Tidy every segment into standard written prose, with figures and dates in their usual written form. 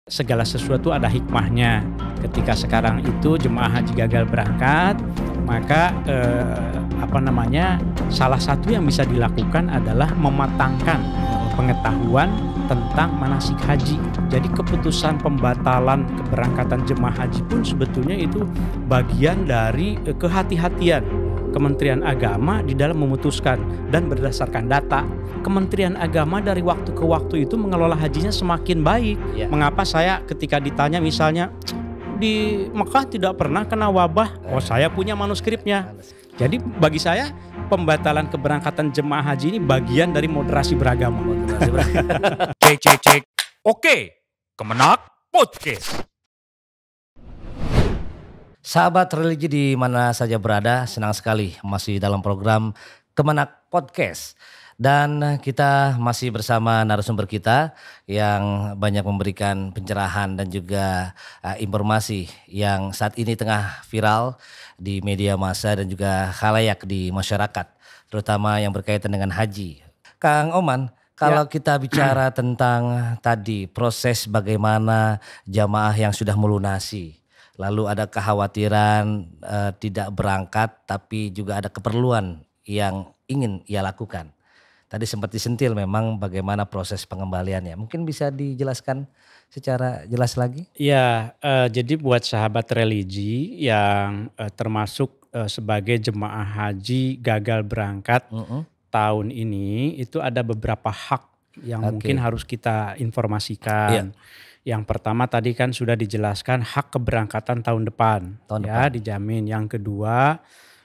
Segala sesuatu ada hikmahnya. Ketika sekarang itu jemaah haji gagal berangkat, maka salah satu yang bisa dilakukan adalah mematangkan pengetahuan tentang manasik haji. Jadi keputusan pembatalan keberangkatan jemaah haji pun sebetulnya itu bagian dari kehati-hatian Kementerian Agama di dalam memutuskan, dan berdasarkan data Kementerian Agama dari waktu ke waktu itu mengelola hajinya semakin baik. Ya. Mengapa saya ketika ditanya misalnya di Mekah tidak pernah kena wabah? Oh, saya punya manuskripnya. Jadi bagi saya pembatalan keberangkatan jemaah haji ini bagian dari moderasi beragama. Cek. Oke, Kemenak Podcast. Sahabat religi di mana saja berada, senang sekali masih dalam program Kemenak Podcast. Dan kita masih bersama narasumber kita yang banyak memberikan pencerahan dan juga informasi yang saat ini tengah viral di media massa dan juga khalayak di masyarakat, terutama yang berkaitan dengan haji. Kang Oman, kalau kita bicara tentang tadi proses bagaimana jamaah yang sudah melunasi, lalu ada kekhawatiran tidak berangkat tapi juga ada keperluan yang ingin ia lakukan. Tadi sempat disentil memang bagaimana proses pengembaliannya. Mungkin bisa dijelaskan secara jelas lagi? Ya, jadi buat sahabat religi yang termasuk sebagai jemaah haji gagal berangkat tahun ini, itu ada beberapa hak yang mungkin harus kita informasikan. Yang pertama tadi kan sudah dijelaskan hak keberangkatan tahun depan. Dijamin. Yang kedua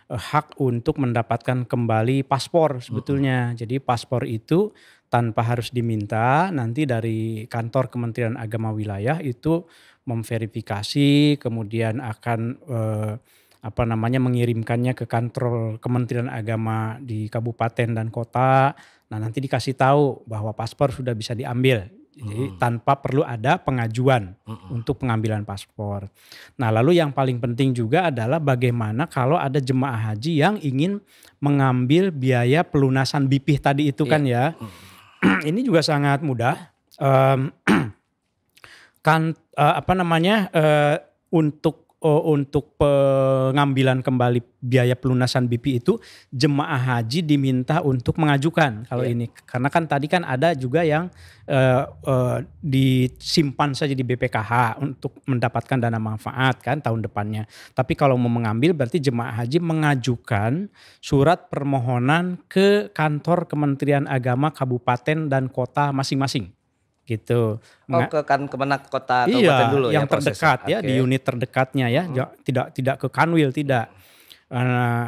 hak untuk mendapatkan kembali paspor sebetulnya. Jadi paspor itu tanpa harus diminta, nanti dari kantor Kementerian Agama wilayah itu memverifikasi, kemudian akan mengirimkannya ke kantor Kementerian Agama di kabupaten dan kota. Nah, nanti dikasih tahu bahwa paspor sudah bisa diambil. Jadi tanpa perlu ada pengajuan untuk pengambilan paspor. Nah, lalu yang paling penting juga adalah bagaimana kalau ada jemaah haji yang ingin mengambil biaya pelunasan BPIH tadi itu kan ya. Ini juga sangat mudah. Untuk pengambilan kembali biaya pelunasan BP itu jemaah haji diminta untuk mengajukan kalau ini, karena kan tadi kan ada juga yang disimpan saja di BPKH untuk mendapatkan dana manfaat kan tahun depannya. Tapi kalau mau mengambil berarti jemaah haji mengajukan surat permohonan ke kantor Kementerian Agama kabupaten dan kota masing-masing. Gitu. Ke Kemenak kota kabupaten dulu yang ya terdekat ya, di unit terdekatnya ya, tidak ke Kanwil, tidak.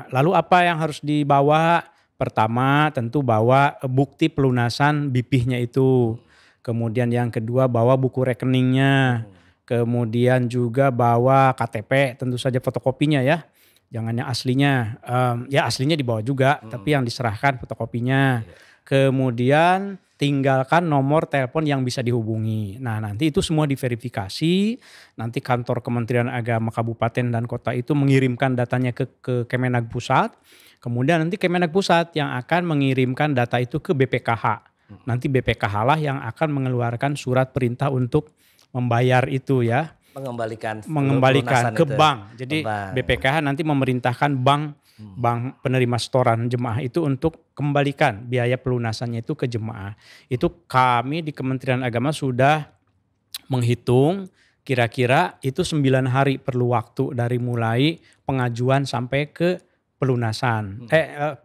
Lalu apa yang harus dibawa? Pertama tentu bawa bukti pelunasan BP-nya itu. Kemudian yang kedua bawa buku rekeningnya. Kemudian juga bawa KTP, tentu saja fotokopinya ya. Jangan yang aslinya. Ya aslinya dibawa juga, tapi yang diserahkan fotokopinya. Kemudian tinggalkan nomor telepon yang bisa dihubungi. Nah, nanti itu semua diverifikasi. Nanti kantor Kementerian Agama kabupaten dan kota itu mengirimkan datanya ke Kemenag Pusat. Kemudian nanti Kemenag Pusat yang akan mengirimkan data itu ke BPKH. Nanti BPKH lah yang akan mengeluarkan surat perintah untuk membayar itu ya. Mengembalikan ke bank. Jadi BPKH nanti memerintahkan bank penerima setoran jemaah itu untuk kembalikan biaya pelunasannya itu ke jemaah. Itu kami di Kementerian Agama sudah menghitung kira-kira itu 9 hari perlu waktu dari mulai pengajuan sampai ke pelunasan,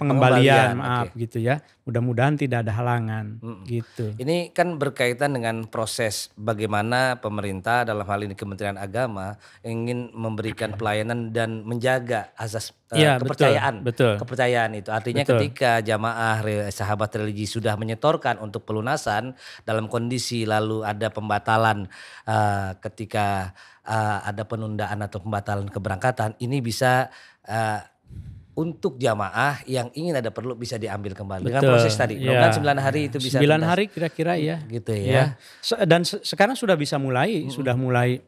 pengembalian gitu ya. Mudah-mudahan tidak ada halangan gitu. Ini kan berkaitan dengan proses bagaimana pemerintah dalam hal ini Kementerian Agama ingin memberikan pelayanan dan menjaga azas kepercayaan. Kepercayaan itu artinya ketika jamaah sahabat religi sudah menyetorkan untuk pelunasan dalam kondisi lalu ada pembatalan ketika ada penundaan atau pembatalan keberangkatan, ini bisa untuk jamaah yang ingin ada perlu bisa diambil kembali dengan proses tadi. Mudah-mudahan 9 hari itu bisa 9 hari kira-kira ya. Gitu ya. Dan sekarang sudah bisa mulai, sudah mulai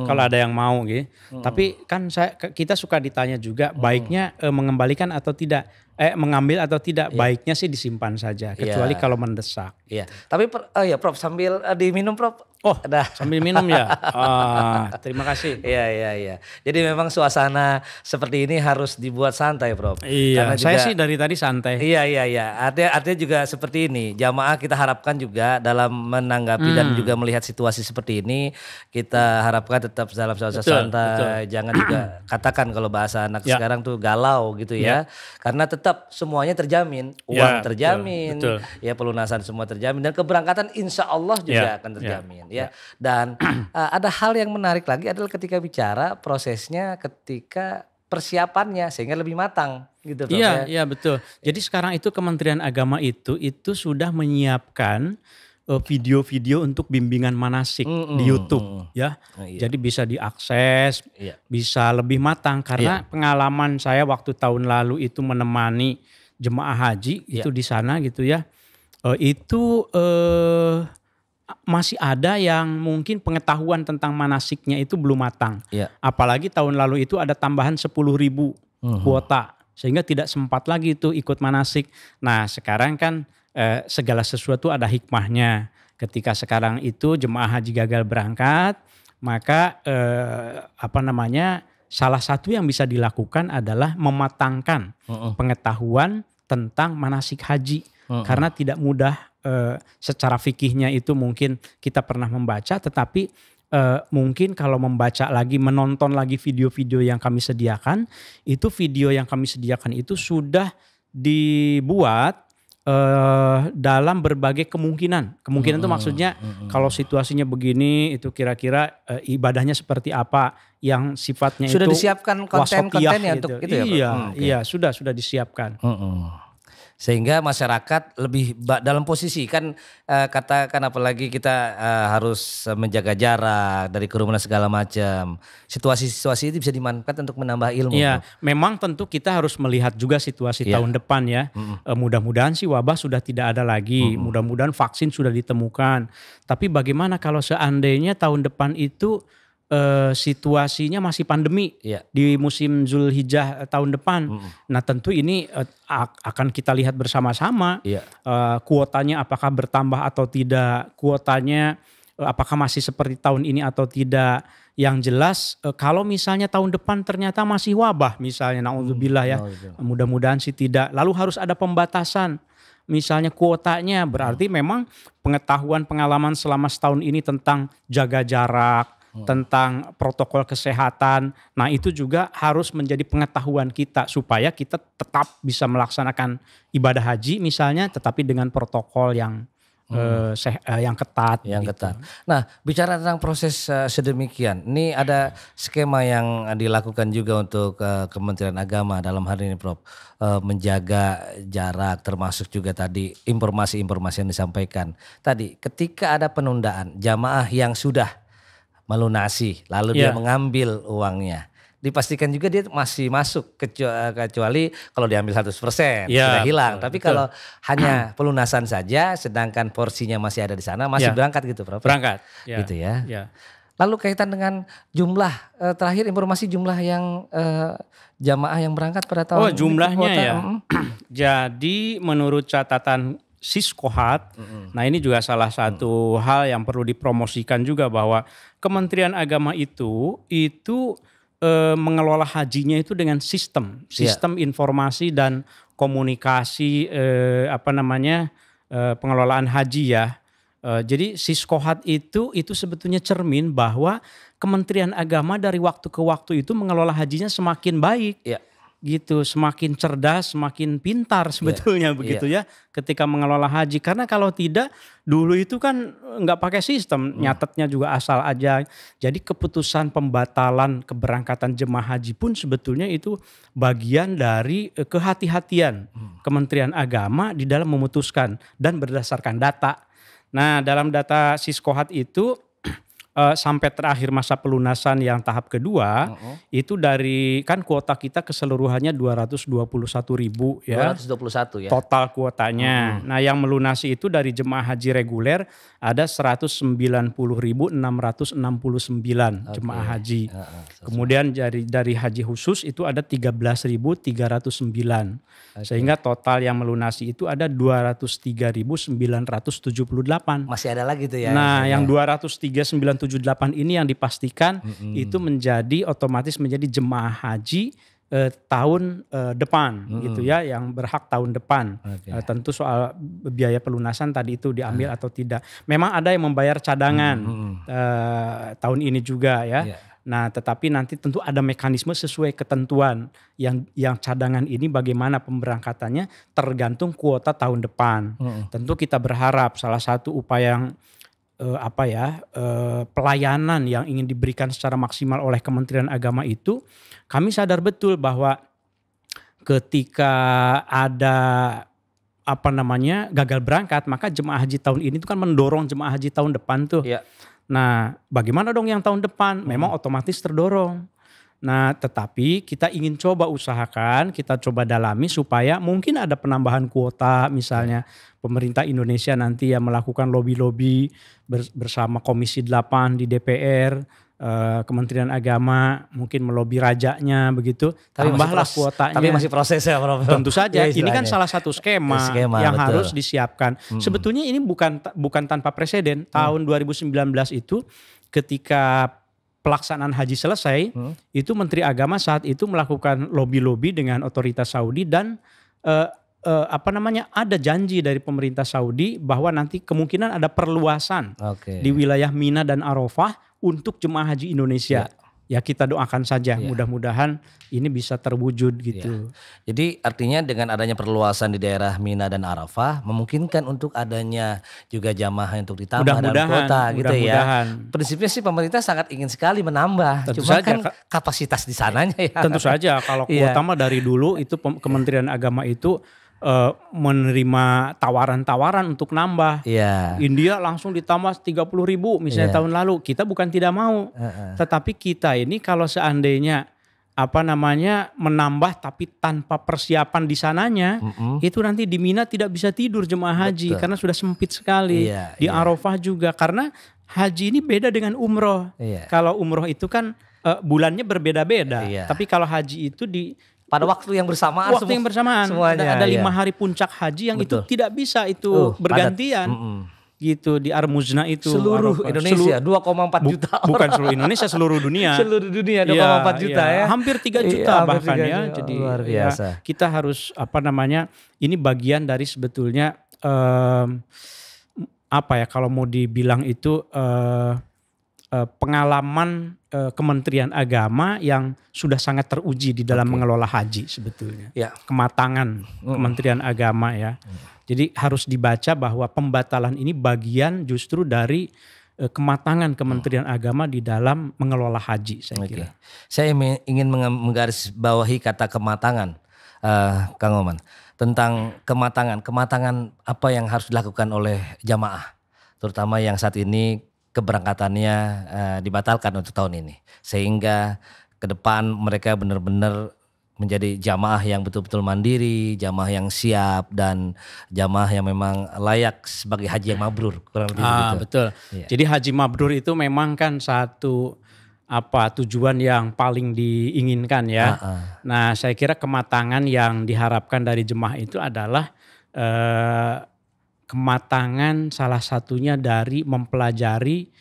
kalau ada yang mau gitu. Tapi kan kita suka ditanya juga baiknya mengembalikan atau tidak. mengambil atau tidak, Iya. baiknya sih disimpan saja, kecuali Iya. kalau mendesak. Iya. Tapi Prof, sambil diminum Prof. Oh, Ada. sambil minum ya. Terima kasih. Iya. Jadi memang suasana seperti ini harus dibuat santai, Prof. Iya, Karena saya juga- sih dari tadi santai. Iya. Artinya juga seperti ini. Jamaah kita harapkan juga dalam menanggapi dan juga melihat situasi seperti ini, kita harapkan tetap dalam suasana Betul, santai. Jangan juga katakan kalau bahasa anak Ya. sekarang tuh galau gitu ya. Karena tetap semuanya terjamin, uang Ya, terjamin, betul. ya pelunasan semua terjamin dan keberangkatan insya Allah juga Ya, akan ya, terjamin ya. Dan ada hal yang menarik lagi adalah ketika bicara prosesnya ketika persiapannya sehingga lebih matang gitu Prof, ya. Iya betul. Jadi sekarang itu Kementerian Agama itu sudah menyiapkan video-video untuk bimbingan manasik di YouTube ya. Iya. Jadi bisa diakses, Iya. bisa lebih matang karena pengalaman saya waktu tahun lalu itu menemani jemaah haji itu di sana gitu ya. Itu masih ada yang mungkin pengetahuan tentang manasiknya itu belum matang. Iya. Apalagi tahun lalu itu ada tambahan 10.000 kuota sehingga tidak sempat lagi itu ikut manasik. Nah sekarang kan segala sesuatu ada hikmahnya. Ketika sekarang itu jemaah haji gagal berangkat, maka salah satu yang bisa dilakukan adalah mematangkan pengetahuan tentang manasik haji. Karena tidak mudah secara fikihnya itu mungkin kita pernah membaca, tetapi mungkin kalau membaca lagi, menonton lagi video-video yang kami sediakan, itu video yang kami sediakan itu sudah dibuat dalam berbagai kemungkinan. Kemungkinan itu maksudnya kalau situasinya begini itu kira-kira ibadahnya seperti apa yang sifatnya Sudah itu disiapkan wasoqiyah konten-kontennya gitu. untuk itu ya, Prof? Iya, sudah disiapkan. Sehingga masyarakat lebih dalam posisi kan katakan apalagi kita harus menjaga jarak dari kerumunan segala macam. Situasi-situasi itu bisa dimanfaatkan untuk menambah ilmu. Iya, Prof. memang tentu kita harus melihat juga situasi tahun depan ya. Mudah-mudahan sih wabah sudah tidak ada lagi. Mudah-mudahan vaksin sudah ditemukan. Tapi bagaimana kalau seandainya tahun depan itu situasinya masih pandemi di musim Zulhijjah tahun depan. Nah tentu ini akan kita lihat bersama-sama kuotanya apakah bertambah atau tidak, kuotanya apakah masih seperti tahun ini atau tidak. Yang jelas kalau misalnya tahun depan ternyata masih wabah misalnya, naudzubillah ya, mudah-mudahan sih tidak. Lalu harus ada pembatasan. Misalnya kuotanya berarti memang pengetahuan pengalaman selama setahun ini tentang jaga jarak, tentang protokol kesehatan. Nah itu juga harus menjadi pengetahuan kita supaya kita tetap bisa melaksanakan ibadah haji misalnya, tetapi dengan protokol yang ketat. Yang gitu. ketat. Nah bicara tentang proses sedemikian, ini ada skema yang dilakukan juga untuk Kementerian Agama dalam hal ini Prof. Menjaga jarak termasuk juga tadi informasi-informasi yang disampaikan. Tadi ketika ada penundaan jamaah yang sudah melunasi lalu dia mengambil uangnya, dipastikan juga dia masih masuk kecuali kalau diambil 100% sudah hilang. Tapi kalau hanya pelunasan saja sedangkan porsinya masih ada di sana masih berangkat gitu Prof. Berangkat. Gitu ya. Ya. Lalu kaitan dengan jumlah terakhir informasi jumlah yang jamaah yang berangkat pada tahun ini, Jumlahnya kuota, ya. Jadi menurut catatan Siskohat, nah ini juga salah satu hal yang perlu dipromosikan juga bahwa Kementerian Agama itu mengelola hajinya itu dengan sistem informasi dan komunikasi pengelolaan haji ya. Jadi Siskohat itu sebetulnya cermin bahwa Kementerian Agama dari waktu ke waktu itu mengelola hajinya semakin baik. Gitu, semakin cerdas, semakin pintar sebetulnya begitu ya ketika mengelola haji. Karena kalau tidak dulu itu kan nggak pakai sistem, nyatetnya juga asal aja. Jadi keputusan pembatalan keberangkatan jemaah haji pun sebetulnya itu bagian dari kehati-hatian Kementerian Agama di dalam memutuskan dan berdasarkan data. Nah dalam data Siskohat itu sampai terakhir masa pelunasan yang tahap kedua itu dari kan kuota kita keseluruhannya 221.000 ya. 221 ya. Total kuotanya. Nah, yang melunasi itu dari jemaah haji reguler ada 190.669 jemaah haji. Kemudian dari haji khusus itu ada 13.309. Sehingga total yang melunasi itu ada 203.978. Masih ada lagi tuh ya. Nah, yang 203.978 ini yang dipastikan itu menjadi otomatis menjadi jemaah haji tahun depan gitu ya, yang berhak tahun depan. Tentu soal biaya pelunasan tadi itu diambil atau tidak. Memang ada yang membayar cadangan tahun ini juga ya. Nah, tetapi nanti tentu ada mekanisme sesuai ketentuan yang cadangan ini bagaimana pemberangkatannya tergantung kuota tahun depan. Tentu kita berharap salah satu upaya yang pelayanan yang ingin diberikan secara maksimal oleh Kementerian Agama itu, kami sadar betul bahwa ketika ada gagal berangkat, maka jemaah haji tahun ini itu kan mendorong jemaah haji tahun depan tuh. Nah, bagaimana dong yang tahun depan? Memang otomatis terdorong. Nah, tetapi kita ingin coba usahakan, kita coba dalami supaya mungkin ada penambahan kuota, misalnya pemerintah Indonesia nanti ya melakukan lobby-lobby bersama Komisi 8 di DPR, Kementerian Agama mungkin melobi rajanya begitu, tambahlah kuotanya. Tapi masih proses ya Prof. Tentu saja, ini kan salah satu skema yang betul. harus disiapkan. Sebetulnya ini bukan tanpa preseden. Tahun 2019 itu ketika pelaksanaan haji selesai, itu Menteri Agama saat itu melakukan lobby-lobby dengan otoritas Saudi dan ada janji dari pemerintah Saudi bahwa nanti kemungkinan ada perluasan di wilayah Mina dan Arafah untuk jemaah haji Indonesia. Ya kita doakan saja, mudah-mudahan ini bisa terwujud gitu. Jadi artinya dengan adanya perluasan di daerah Mina dan Arafah memungkinkan untuk adanya juga jamaah untuk ditambah dalam kota gitu ya. Prinsipnya sih pemerintah sangat ingin sekali menambah. Tentu Cuma saja, kan kapasitas di sananya ya. Tentu saja kalau kuota mah dari dulu itu Kementerian Agama itu menerima tawaran-tawaran untuk nambah. India langsung ditambah 30.000 misalnya tahun lalu. Kita bukan tidak mau. Tetapi kita ini kalau seandainya menambah tapi tanpa persiapan di sananya, itu nanti di Mina tidak bisa tidur jemaah haji karena sudah sempit sekali. Di Arafah juga karena haji ini beda dengan umroh. Kalau umroh itu kan bulannya berbeda-beda. Tapi kalau haji itu pada waktu yang bersamaan. Semuanya, ada 5 hari puncak haji yang itu tidak bisa bergantian. Gitu di Ar-Muznah itu seluruh Indonesia 2,4 juta orang. Bukan seluruh Indonesia, seluruh dunia. Seluruh dunia 2,4 juta ya. Hampir 3 juta bahkan ya. Jadi luar biasa. Kita harus ini bagian dari sebetulnya kalau mau dibilang itu pengalaman Kementerian Agama yang sudah sangat teruji di dalam mengelola haji sebetulnya. Kematangan Kementerian Agama ya. Jadi harus dibaca bahwa pembatalan ini bagian justru dari kematangan Kementerian Agama di dalam mengelola haji saya kira. Saya ingin menggarisbawahi kata kematangan, Kang Oman. Tentang kematangan apa yang harus dilakukan oleh jamaah. Terutama yang saat ini keberangkatannya dibatalkan untuk tahun ini. Sehingga ke depan mereka benar-benar menjadi jamaah yang betul-betul mandiri, jamaah yang siap dan jamaah yang memang layak sebagai haji yang mabrur. Kurang lebih begitu. Betul. Jadi haji mabrur itu memang kan satu tujuan yang paling diinginkan ya. Nah, saya kira kematangan yang diharapkan dari jemaah itu adalah kematangan salah satunya dari mempelajari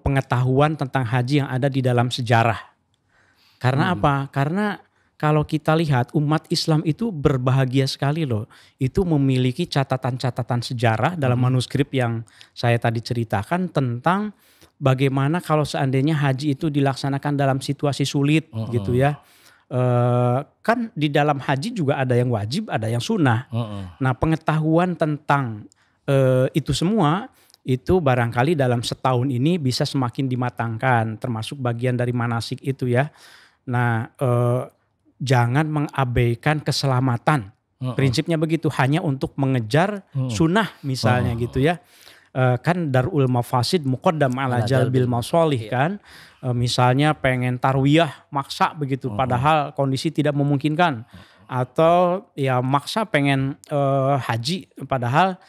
pengetahuan tentang haji yang ada di dalam sejarah. Karena apa? Karena kalau kita lihat umat Islam itu berbahagia sekali loh. Itu memiliki catatan-catatan sejarah dalam manuskrip yang saya tadi ceritakan tentang bagaimana kalau seandainya haji itu dilaksanakan dalam situasi sulit gitu ya. Kan di dalam haji juga ada yang wajib, ada yang sunnah. Nah, pengetahuan tentang itu semua itu barangkali dalam setahun ini bisa semakin dimatangkan, termasuk bagian dari manasik itu ya. Nah, jangan mengabaikan keselamatan. Prinsipnya begitu, hanya untuk mengejar sunnah misalnya gitu ya. kan darul mafasid muqaddam ala jalbil masolih kan. Misalnya pengen tarwiyah maksa begitu padahal kondisi tidak memungkinkan. Atau ya maksa pengen haji padahal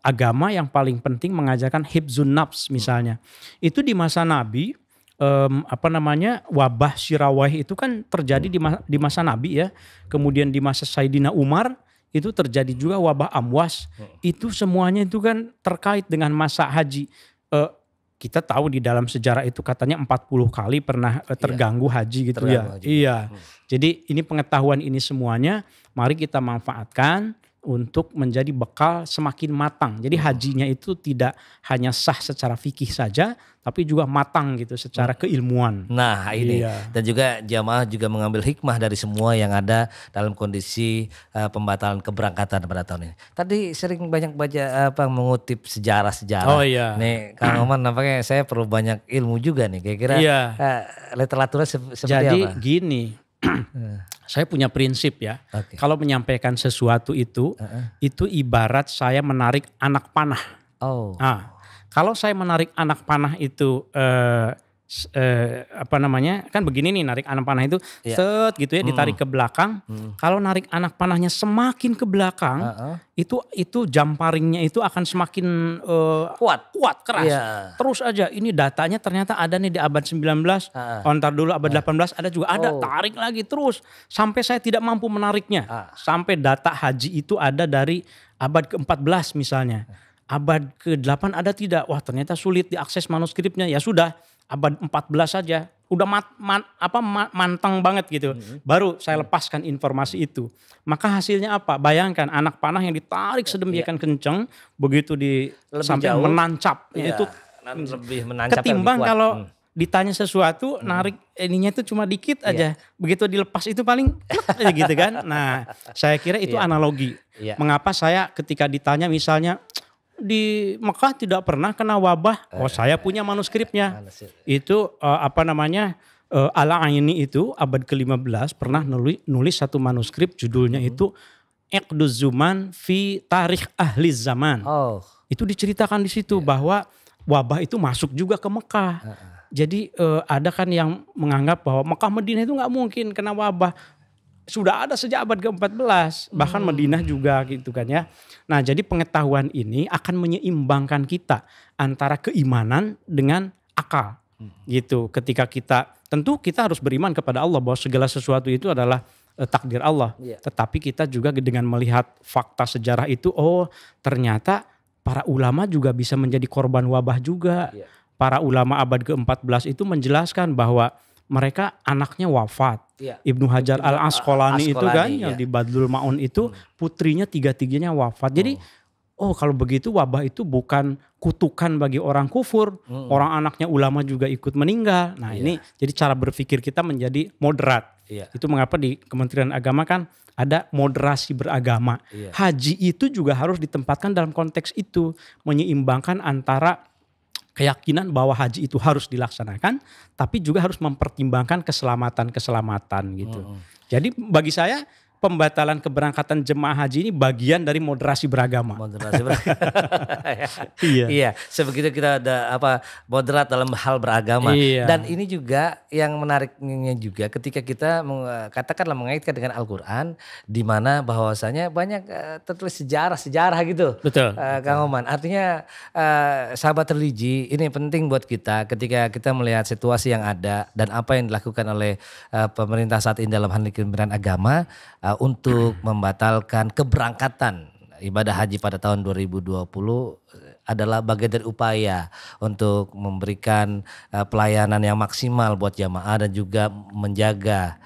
agama yang paling penting mengajarkan hibzun nafs misalnya. Itu di masa Nabi wabah Syirawah itu kan terjadi di masa Nabi ya. Kemudian di masa Sayyidina Umar itu terjadi juga wabah Amwas. Itu semuanya itu kan terkait dengan masa haji. Kita tahu di dalam sejarah itu katanya 40 kali pernah terganggu haji gitu ya. Iya. Jadi ini pengetahuan ini semuanya mari kita manfaatkan untuk menjadi bekal semakin matang. Jadi hajinya itu tidak hanya sah secara fikih saja, tapi juga matang gitu secara keilmuan. Nah ini dan juga jamaah juga mengambil hikmah dari semua yang ada dalam kondisi pembatalan keberangkatan pada tahun ini. Tadi sering banyak baca mengutip sejarah-sejarah. Oh iya. Nih Kang Oman nampaknya saya perlu banyak ilmu juga nih. Kira-kira literaturnya seperti Jadi apa? gini. Saya punya prinsip ya. Kalau menyampaikan sesuatu itu ibarat saya menarik anak panah. Nah, kalau saya menarik anak panah itu kan begini nih, narik anak panah itu set gitu ya, ditarik ke belakang. Kalau narik anak panahnya semakin ke belakang, itu jamparingnya itu akan semakin kuat keras. Terus aja ini datanya ternyata ada nih di abad 19, ntar dulu abad 18 ada juga, tarik lagi terus sampai saya tidak mampu menariknya. Sampai data haji itu ada dari abad ke-14 misalnya. Abad ke-8 ada tidak? Wah, ternyata sulit diakses manuskripnya. Ya sudah, abad 14 saja udah mantang banget gitu. Baru saya lepaskan informasi itu. Maka hasilnya apa? Bayangkan anak panah yang ditarik sedemikian kenceng begitu sampai jauh, menancap itu lebih menancap. Ketimbang kalau ditanya sesuatu narik ininya itu cuma dikit aja. Begitu dilepas itu paling aja gitu kan. Nah, saya kira itu analogi. Mengapa saya ketika ditanya misalnya di Mekah tidak pernah kena wabah. Saya punya manuskripnya. Itu Al-Aini itu abad ke-15 pernah nulis satu manuskrip judulnya itu Iqduz Zuman fi Tarikh Ahli Zaman. Itu diceritakan di situ bahwa wabah itu masuk juga ke Mekah. Jadi ada kan yang menganggap bahwa Mekah Madinah itu nggak mungkin kena wabah. Sudah ada sejak abad ke-14, bahkan Madinah juga gitu kan ya. Nah, jadi pengetahuan ini akan menyeimbangkan kita antara keimanan dengan akal. Gitu. Ketika tentu kita harus beriman kepada Allah bahwa segala sesuatu itu adalah takdir Allah. Tetapi kita juga dengan melihat fakta sejarah itu, ternyata para ulama juga bisa menjadi korban wabah juga. Para ulama abad ke-14 itu menjelaskan bahwa mereka anaknya wafat. Ibnu Hajar Al-Asqalani itu kan yang di Badlul Ma'un itu putrinya tiga-tiganya wafat. Jadi kalau begitu wabah itu bukan kutukan bagi orang kufur. Orang anaknya ulama juga ikut meninggal. Nah ini jadi cara berpikir kita menjadi moderat. Itu mengapa di Kementerian Agama kan ada moderasi beragama. Haji itu juga harus ditempatkan dalam konteks itu. Menyeimbangkan antara keyakinan bahwa haji itu harus dilaksanakan, tapi juga harus mempertimbangkan keselamatan gitu. Jadi bagi saya pembatalan keberangkatan jemaah haji ini bagian dari moderasi beragama. Iya, sebegitu kita ada moderat dalam hal beragama. Dan ini juga yang menariknya juga ketika kita katakanlah mengaitkan dengan Al-Qur'an, di mana bahwasanya banyak tertulis sejarah gitu. Betul. Kang Oman, artinya sahabat religi ini penting buat kita ketika kita melihat situasi yang ada dan apa yang dilakukan oleh pemerintah saat ini dalam hal Kementerian Agama untuk membatalkan keberangkatan ibadah haji pada tahun 2020 adalah bagian dari upaya untuk memberikan pelayanan yang maksimal buat jamaah dan juga menjaga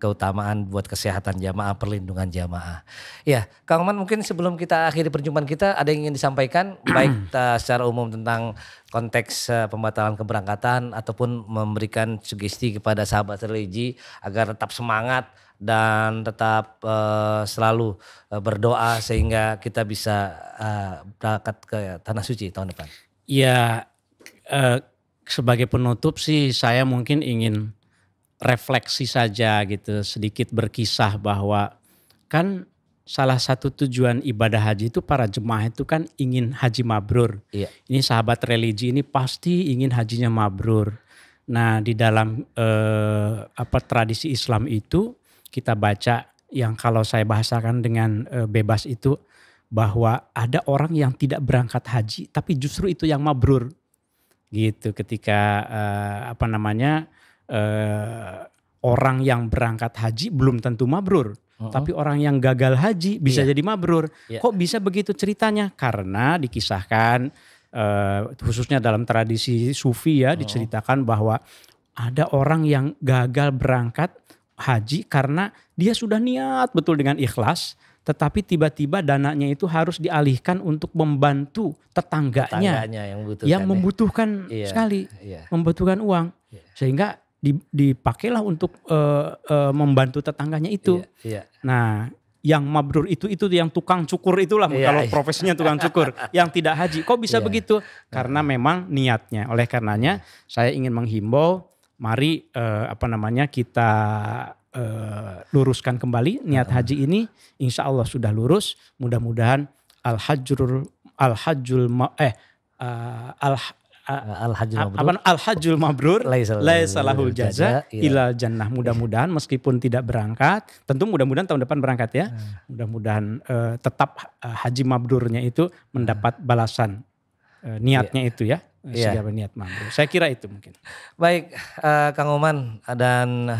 keutamaan buat kesehatan jamaah, perlindungan jamaah. Ya, Kang Oman, mungkin sebelum kita akhiri perjumpaan kita ada yang ingin disampaikan baik secara umum tentang konteks pembatalan keberangkatan ataupun memberikan sugesti kepada sahabat religi agar tetap semangat dan tetap selalu berdoa sehingga kita bisa berangkat ke Tanah Suci tahun depan. Ya, sebagai penutup sih saya mungkin ingin refleksi saja gitu, sedikit berkisah bahwa kan salah satu tujuan ibadah haji itu para jemaah itu kan ingin haji mabrur. Iya. Ini sahabat religi ini pasti ingin hajinya mabrur. Nah, di dalam tradisi Islam itu kita baca yang kalau saya bahasakan dengan bebas itu bahwa ada orang yang tidak berangkat haji tapi justru itu yang mabrur. Gitu ketika orang yang berangkat haji belum tentu mabrur. Tapi orang yang gagal haji bisa jadi mabrur. Kok bisa begitu ceritanya? Karena dikisahkan khususnya dalam tradisi sufi ya diceritakan bahwa ada orang yang gagal berangkat haji karena dia sudah niat betul dengan ikhlas. Tetapi tiba-tiba dananya itu harus dialihkan untuk membantu tetangganya yang membutuhkan sekali. Membutuhkan uang. Sehingga dipakailah untuk membantu tetangganya itu. Nah, yang mabrur itu yang tukang cukur itulah kalau profesinya tukang cukur, yang tidak haji. Kok bisa begitu? Karena memang niatnya. Oleh karenanya saya ingin menghimbau, mari kita luruskan kembali niat haji ini. Insya Allah sudah lurus. Mudah-mudahan Al-hajjul mabrur laisa lahul jaza ilal jannah. Mudah-mudahan meskipun tidak berangkat, tentu mudah-mudahan tahun depan berangkat ya. Mudah-mudahan tetap haji mabrurnya itu mendapat balasan niatnya itu ya. Segala niat mabrur. Saya kira itu mungkin. Baik, Kang Oman dan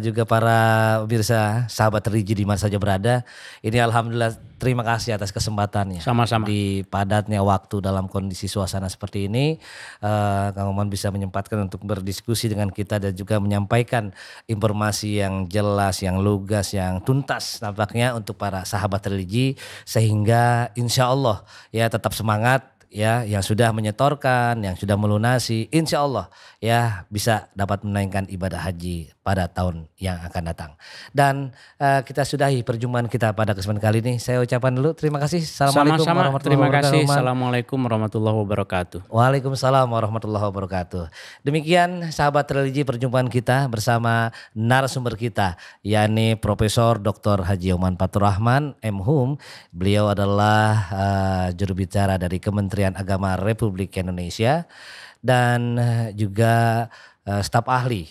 juga para pemirsa sahabat religi di mana saja berada. Ini alhamdulillah terima kasih atas kesempatannya. Sama-sama. Di padatnya waktu dalam kondisi suasana seperti ini, Kang Oman bisa menyempatkan untuk berdiskusi dengan kita dan juga menyampaikan informasi yang jelas, yang lugas, yang tuntas nampaknya untuk para sahabat religi, sehingga insya Allah ya tetap semangat. Ya, yang sudah menyetorkan, yang sudah melunasi, insya Allah ya bisa dapat menaikkan ibadah haji pada tahun yang akan datang. Dan kita sudahi perjumpaan kita pada kesempatan kali ini. Saya ucapkan dulu terima kasih. Assalamualaikum warahmatullahi wabarakatuh. Terima kasih. Assalamualaikum warahmatullahi wabarakatuh. Waalaikumsalam warahmatullahi wabarakatuh. Demikian sahabat religi perjumpaan kita bersama narasumber kita, yakni Profesor Dr. Haji Oman Fatur Rahman, M.Hum. Beliau adalah juru bicara dari Kementerian Agama Republik Indonesia dan juga staf ahli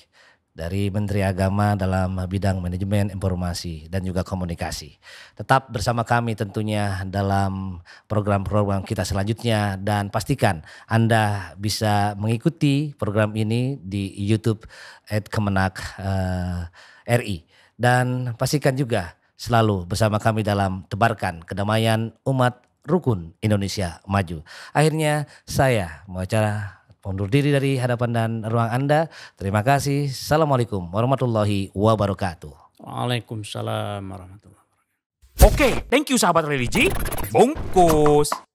dari Menteri Agama dalam bidang manajemen informasi dan juga komunikasi. Tetap bersama kami tentunya dalam program-program kita selanjutnya, dan pastikan Anda bisa mengikuti program ini di YouTube @Kemenak RI, dan pastikan juga selalu bersama kami dalam tebarkan kedamaian umat rukun Indonesia maju. Akhirnya saya mau undur diri dari hadapan dan ruang Anda. Terima kasih. Assalamualaikum warahmatullahi wabarakatuh. Waalaikumsalam warahmatullahi wabarakatuh. Oke, thank you sahabat religi. Bungkus.